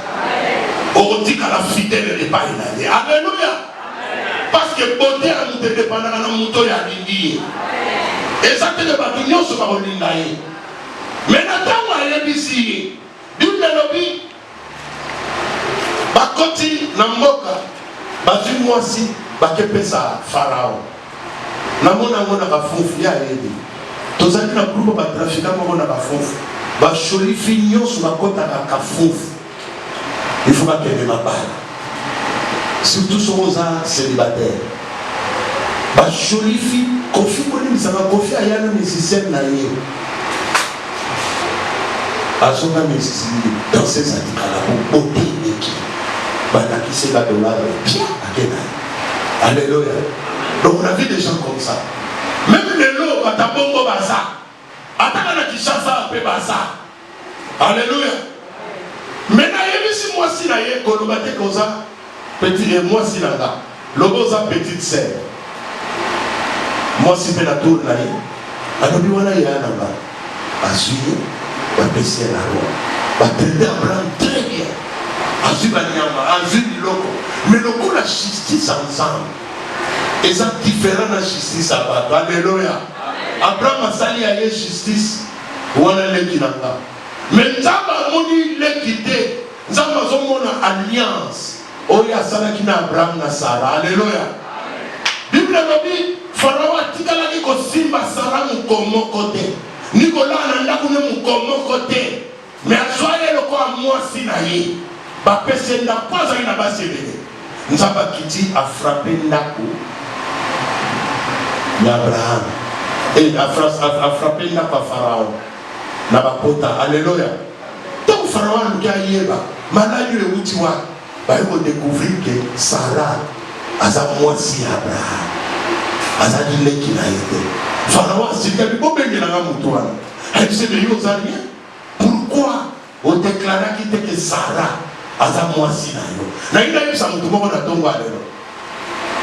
Au dit qu'à la fidèle n'est pas inalé. Alléluia. Parce que beauté a nous dépendant dans mon moto ya lingi. Et ça te débat tout nyonso ba olinga ye. Mais natango ayebisi d'une lobby bakoti na mboka bazwi mwasi bakepesa Farao. Namona ngona ka fufu ya yebi. Tozali na groupe ba trafiquant ngona ka fufu. Ba choli nyonso bakota ka fufu. Il faut pas qu'il y ait ma balle. Surtout sur les célibataires. Bah, jolie fille, confie moi, ça va confier à Yann, mais c'est celle là. À son âme, c'est dans ces syndicats-là, pour beauté et qui. Bah, là, qui s'est là de là, bien, à Kéna. Alléluia. Donc, on a vu des gens comme ça. Même les lots, à ta bongo basa. Attends, qui chasse un peu basa. Alléluia. Maintenant, il y a si moi, si là, il y a Kolobate Koza. Petit et moi si là loboza petite sœur moi si pe la tour na ye alobi wana ya na ba asui ba pesi la loi ba traiter Abraham très bien asui ba nyama asui loko mais loko la justice ensemble et ça différent la justice à ba alléluia Abraham asali ya justice wana le kinanga mais nzamba moni le kité nzamba zo mona alliance Oya salaki na Abraham na Sarah. Alléluia. Bible dit Pharaon atikala ki ko simba Sarah mukomo kote. Nicolas nanda kune mukomo kote. Mais asoye loko a mwasi na ye. Ba pese nda kwaza ina basebele. Nzamba kiti a frappé ndako. Na Abraham. Et a frappé ndako a Pharaon. Na ba pota. Alléluia. Donc Pharaon luka yeba. Malaju le uti wa. Il faut découvrir que Sarah a sa moitié Abraham. A sa dit qu'il a été. Pharaon, c'est que vous avez dit elle dit pourquoi on déclara que Sarah a sa moitié il a eu sa mouton à tomber.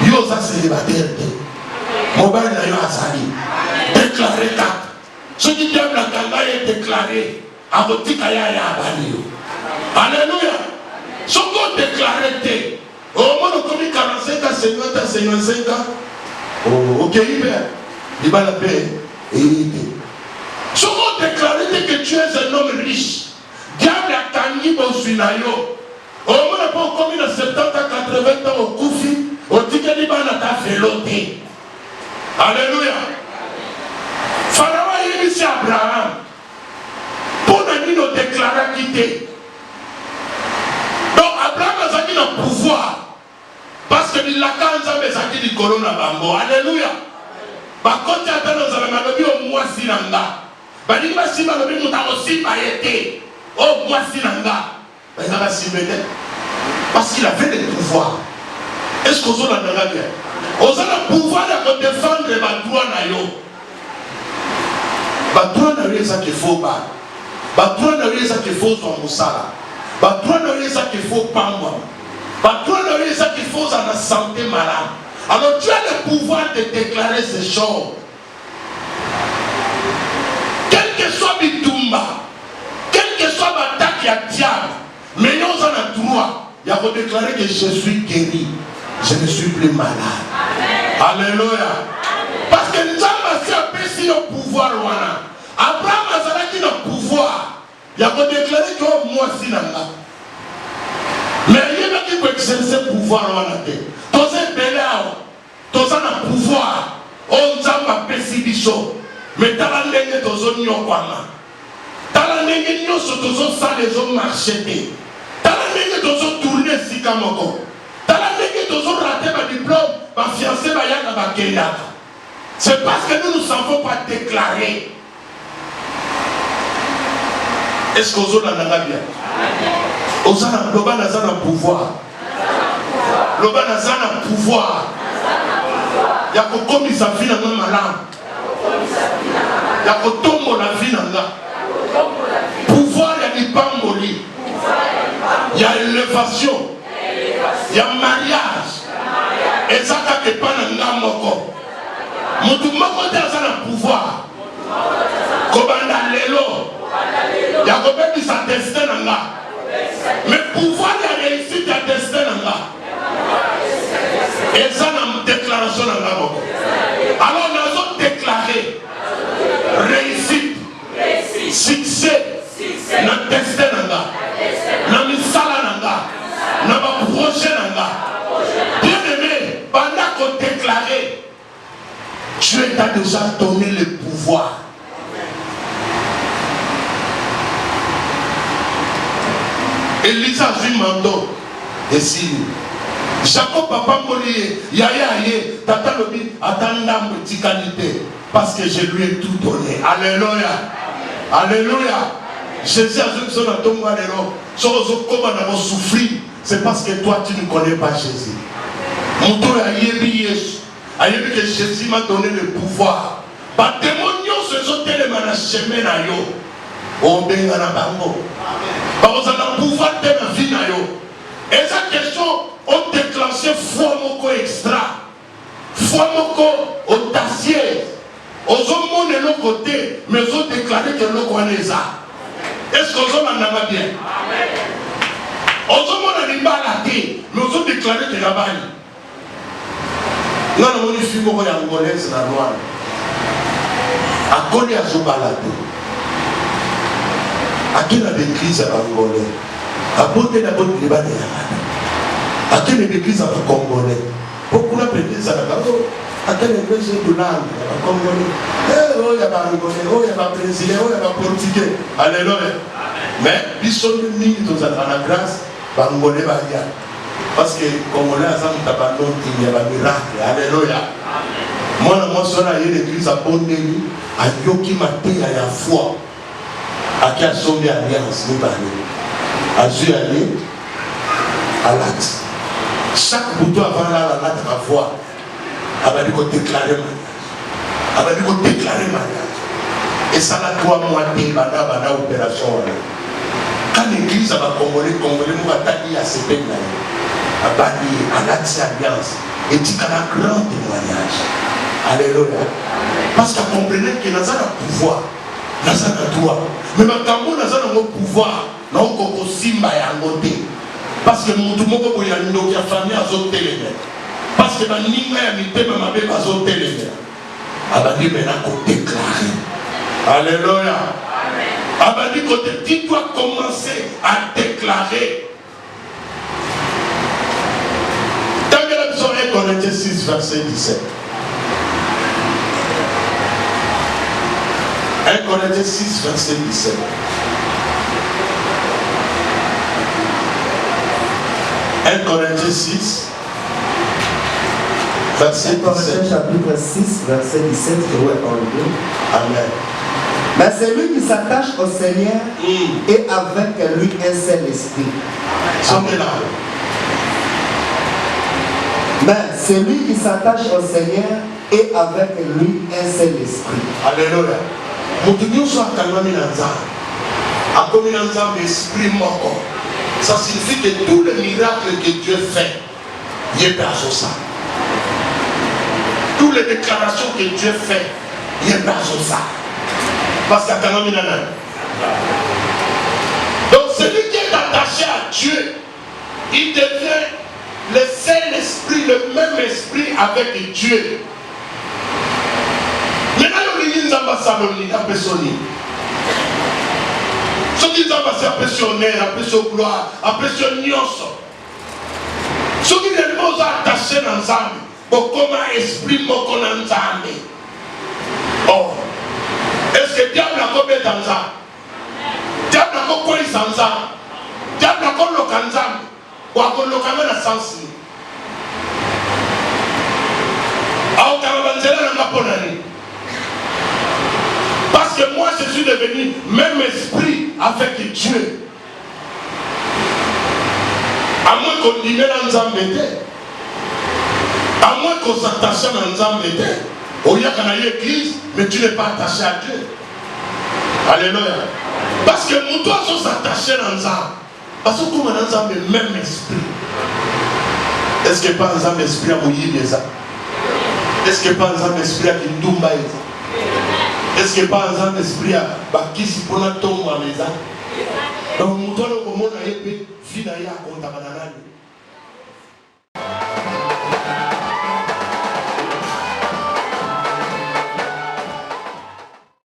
Il a célibataire. Mobile n'a eu à salir. Déclaré 4. Ce qui diable la Kanga est déclaré à votre Tikaya et à Balio. Alléluia. Ce qu'on déclaré, au moins on commis 45 ans, 50 ans, 55 ans, ok, il va la paix et il était. Ce qu'on déclaré que tu es un homme riche, diable a tani au Sunayo, au moins on commis dans 70 ans, 80 ans au Koufi, au Tikaliban à ta véloté. Alléluia. Pharaon a émis Abraham pour nous déclarer quitter. Donc Abraham a dit le pouvoir parce que il a quand dit colonne à Bambo. Alléluia. Par contre, il y a au mois sinanga. Il va si mal aussi pailleté. Au mois sinanga. Il va si parce qu'il avait le pouvoir. Est-ce qu'on a bien? On a le pouvoir de défendre les droits nayo. Les droits nayo, c'est ça qu'il faut pas. Les droits nayo, c'est ça qu'il faut son moussala. C'est ça qu'il faut pas moi. C'est ça qu'il faut dans la santé malade. Alors tu as le pouvoir de déclarer ces choses. Quel que soit Bitumba, quel que soit l'attaque à diable, mais nous avons le droit. Il y a déclarer que je suis guéri. Je ne suis plus malade. Amen. Alléluia. Parce que nous avons apprécié le pouvoir. Abraham a dit le pouvoir. Il a déclaré que moi si nanga. Mais il y a qui peut exercer le pouvoir en terre. Tous ces belles tous un pouvoir. On s'en apprécie biso. Mais t'as la langue de zone yokwama. T'as la langue de zone ça les hommes marchés. T'as la langue de zone tourner si kamoko. T'as la langue de zone rater ma diplôme, ma fiancée ma yaka ma kenya. C'est parce que nous ne savons pas déclarer. Est-ce qu'on a la bien? L'Oba n'a pas de pouvoir. L'Oba n'a pas de pouvoir. Il y a que comme sa vie dans le malade. Il y a que tombe la vie dans la. Pouvoir, il y a des pamboli. Il y a élévation. Il y a mariage. Et ça, il n'y a pas de moko. Moutou moko a un pouvoir. Kobanda lelo. Il y a que sa destin dans la. Mais pouvoir, il y a réussi ta destin dans la. Et ça, déjà donné le pouvoir. Élise a vu manteau et signe. Jacob papa molié, yaya yé, tata lobi, attendant petite qualité, parce que je lui ai tout donné. Alléluia. Alléluia. Jésus a dit que son atombe à l'élo, son comme on a souffert, c'est parce que toi tu ne connais pas Jésus. Mon tour a yébi Yesu, a yébi que Jésus m'a donné le pouvoir. Par démonion se sont tellement à chemin à yo, on benga na bango. Parce que le pouvoir de la vie na yo. Et cette question ont déclenché foi moko extra, foi moko audacieuse. Aux hommes de l'autre côté, mais ils ont déclaré que l'eau connaît ça. Est-ce qu'ils ont en a bien? Aux hommes de l'imbalité, mais ils ont déclaré que la balle. Nous avons une fille angolaise dans la noire. À Koli à Zobalade. À quelle église à Angolais? À côté de la bonne Libanais. À quelle église à Congolais? Beaucoup d'appelés à la Gabo. À quelle église de l'âme? À Congolais. Oh, il y a pas Angolais, oh, il y a pas Brésilien, oh, il y a pas Portugais. Alléluia. Mais, ils sont venus dans la grâce, Angolais va y aller. Parce que Congolais, il y a un miracle. Alléluia. Moi, je suis allé à l'église à Pondeli, à Yoki Maté, à la foi. À qui a sauvé l'alliance, à Zualé, à l'acte. Chaque bouton avant là, la voix, a dit qu'on déclarait mariage. A dit qu'on déclarait mariage. Et ça l'a 3 mois de bana opération. Quand l'église va Congolais, nous va tailler à ces peines-là. A bani, à l'acte alliance. Et dit qu'il y a un grand témoignage. Alléluia. Parce qu'on comprenait que nous avons le pouvoir. Nous avons le droit. Mais quand nous avons le pouvoir, nous avons le simba et un côté. Parce que nous avons la famille à zoter. Parce que nous avons la famille à zoter. Abadi maintenant qu'on déclare. Alléluia. Abadi quand tu dois commencer à déclarer. Dans le 1 Corinthiens 6, verset 17. 1 Corinthiens 6, verset 17. 1 Corinthiens 6, verset 17. Corinthiens chapitre 6, verset 17, je vais enlever. Amen. Mais celui qui s'attache au Seigneur et avec lui un seul esprit. Amen. Mais celui qui s'attache au Seigneur et avec lui un seul esprit. Alléluia. Moutounou soit calmé dans ça. A commis dans ça l'esprit mort. Ça signifie que tous les miracles que Dieu fait, il est pas sur ça. Toutes les déclarations que Dieu fait, il est pas sur ça. Parce qu'il y a quand même une. Donc celui qui est attaché à Dieu, il devient le seul esprit, le même esprit avec Dieu. Maintenant, il y a un Saloni, un personne. Ce qui est un personnaire, un personne gloire, un personne nyonso. Ce qui est attaché dans l'ensemble, comme un esprit moko dans l'ensemble. Oh, est-ce que diable a combien dans ça? Diable a combien dans ça? Diable a combien dans ça? Ou a combien dans le sens? Ah, on a besoin de parce que moi je suis devenu même esprit avec Dieu. À moins qu'on dîne dans Nzambete, à moins qu'on s'attache dans Nzambete, au y a qu'à l'église, mais tu n'es pas attaché à Dieu. Alléluia. Parce que nous doit s'attacher dans Nzambete. Parce que comme dans Nzambete, même esprit. Est-ce que pas Nzambete esprit à mouiller des âmes? Est-ce que pas Nzambete esprit à Kindumba? Est-ce que pas un esprit à Bakisi pour la tombe à mes âmes? Donc, nous devons nous faire un peu de vie à